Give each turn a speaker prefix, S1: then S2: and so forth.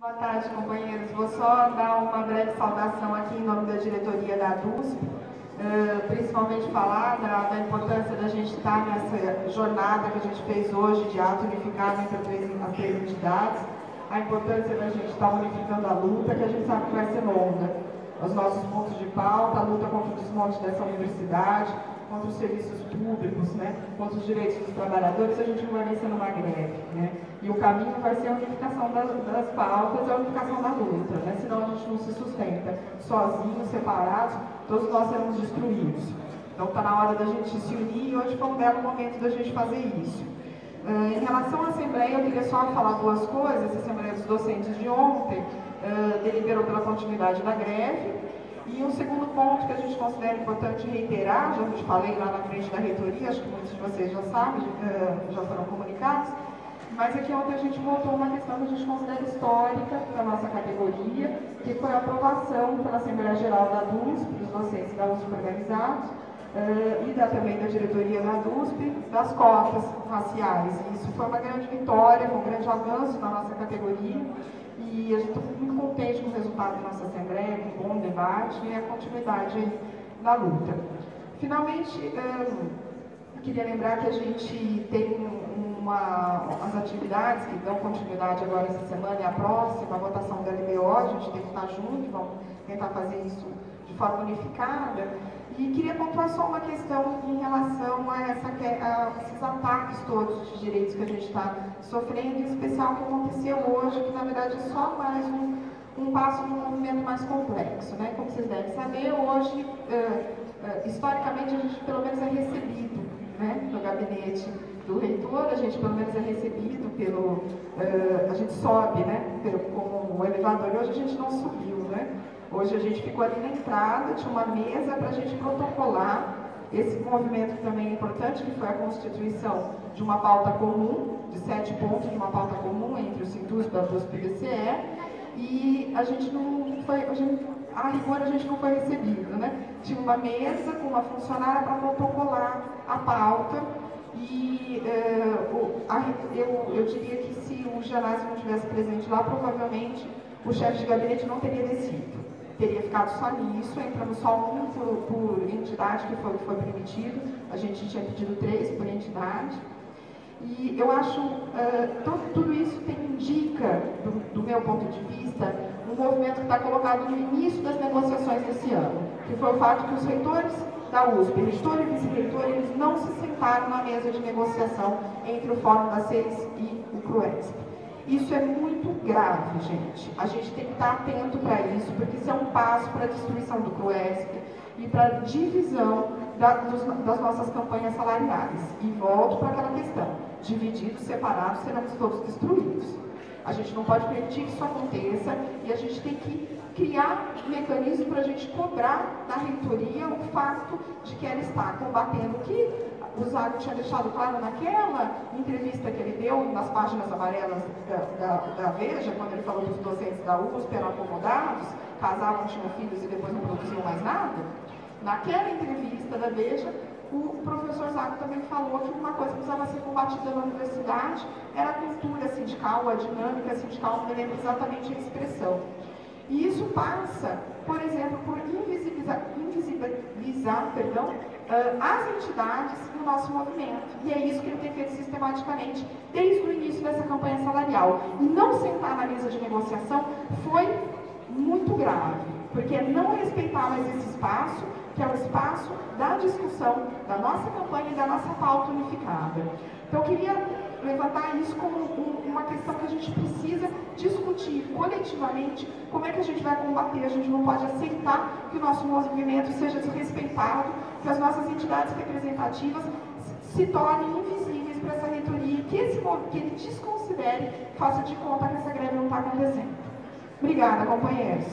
S1: Boa tarde, companheiros. Vou só dar uma breve saudação aqui em nome da diretoria da DUSP, principalmente falar da importância da gente estar nessa jornada que a gente fez hoje de ato unificado entre as três entidades, a importância da gente estar unificando a luta, que a gente sabe que vai ser longa. Os nossos pontos de pauta, a luta contra o desmonte dessa universidade, contra os serviços públicos, né, contra os direitos dos trabalhadores, a gente não vai vencer numa greve, né? E o caminho vai ser a unificação das pautas e a unificação da luta, né? Senão a gente não se sustenta sozinhos, separados, todos nós seremos destruídos. Então está na hora da gente se unir e hoje foi um belo momento da gente fazer isso. Em relação à Assembleia, eu queria só falar duas coisas. A Assembleia dos Docentes de ontem deliberou pela continuidade da greve. E um segundo ponto que a gente considera importante reiterar, já te falei lá na frente da reitoria, acho que muitos de vocês já sabem, já foram comunicados, mas aqui ontem a gente voltou uma questão que a gente considera histórica da nossa categoria, que foi a aprovação pela Assembleia Geral da DUSP, dos docentes da USP organizados, e também da diretoria da DUSP, das cotas raciais. E isso foi uma grande vitória, um grande avanço na nossa categoria. E a gente está muito contente com o resultado da nossa Assembleia, com um bom debate e a continuidade aí da luta. Finalmente, eu queria lembrar que a gente tem as atividades que dão continuidade agora essa semana e a próxima, a votação da LBO, a gente tem que estar junto, vamos tentar fazer isso de forma unificada. E queria pontuar só uma questão em relação a esses ataques todos de direitos que a gente está sofrendo, em especial o que aconteceu hoje, que na verdade é só mais um passo de um movimento mais complexo, né? Como vocês devem saber, hoje, historicamente, a gente pelo menos é recebido, né, no gabinete do reitor, a gente pelo menos é recebido a gente sobe, né, como o elevador, e hoje a gente não subiu, né? Hoje a gente ficou ali na entrada, tinha uma mesa para a gente protocolar esse movimento que também é importante, que foi a constituição de uma pauta comum, de 7 pontos de uma pauta comum entre o Sintusp, a DUSP e o BCE, e a gente não foi, a rigor a gente não foi recebido, né? Tinha uma mesa com uma funcionária para protocolar a pauta, e eu diria que se o Janásio não estivesse presente lá, provavelmente o chefe de gabinete não teria descido. Teria ficado só nisso, entrando só um por entidade, que foi o que foi permitido. A gente tinha pedido 3 por entidade. E eu acho, tudo isso indica, do meu ponto de vista, um movimento que está colocado no início das negociações desse ano, que foi o fato que os reitores da USP, reitor e vice-reitor, eles não se sentaram na mesa de negociação entre o Fórum das 6 e o CRUESP. Isso é muito grave, gente. A gente tem que estar atento para isso, porque isso é um passo para a destruição do CRUESP e para a divisão das nossas campanhas salariais. E volto para aquela questão: divididos, separados, seremos todos destruídos. A gente não pode permitir que isso aconteça e a gente tem que criar mecanismos para a gente cobrar da reitoria o fato de que ela está combatendo o que o Zago tinha deixado claro naquela entrevista que ele deu nas páginas amarelas da Veja, quando ele falou que os docentes da USP eram acomodados, casavam, tinham filhos e depois não produziam mais nada. Naquela entrevista da Veja, o professor Zago também falou que uma coisa que precisava ser combatida na universidade era a cultura sindical, a dinâmica sindical, não me lembro exatamente a expressão. E isso passa, por exemplo, por invisibilizar as entidades no nosso movimento. E é isso que ele tem feito sistematicamente desde o início dessa campanha salarial. E não sentar na mesa de negociação foi muito grave, porque não respeitar mais esse espaço, que é o espaço da discussão da nossa campanha e da nossa pauta unificada. Então eu queria levantar isso como uma questão que a gente precisa discutir coletivamente, como é que a gente vai combater. A gente não pode aceitar que o nosso movimento seja desrespeitado, que as nossas entidades representativas se tornem invisíveis para essa reitoria, que ele desconsidere, faça de conta que essa greve não está acontecendo. Obrigada, companheiros.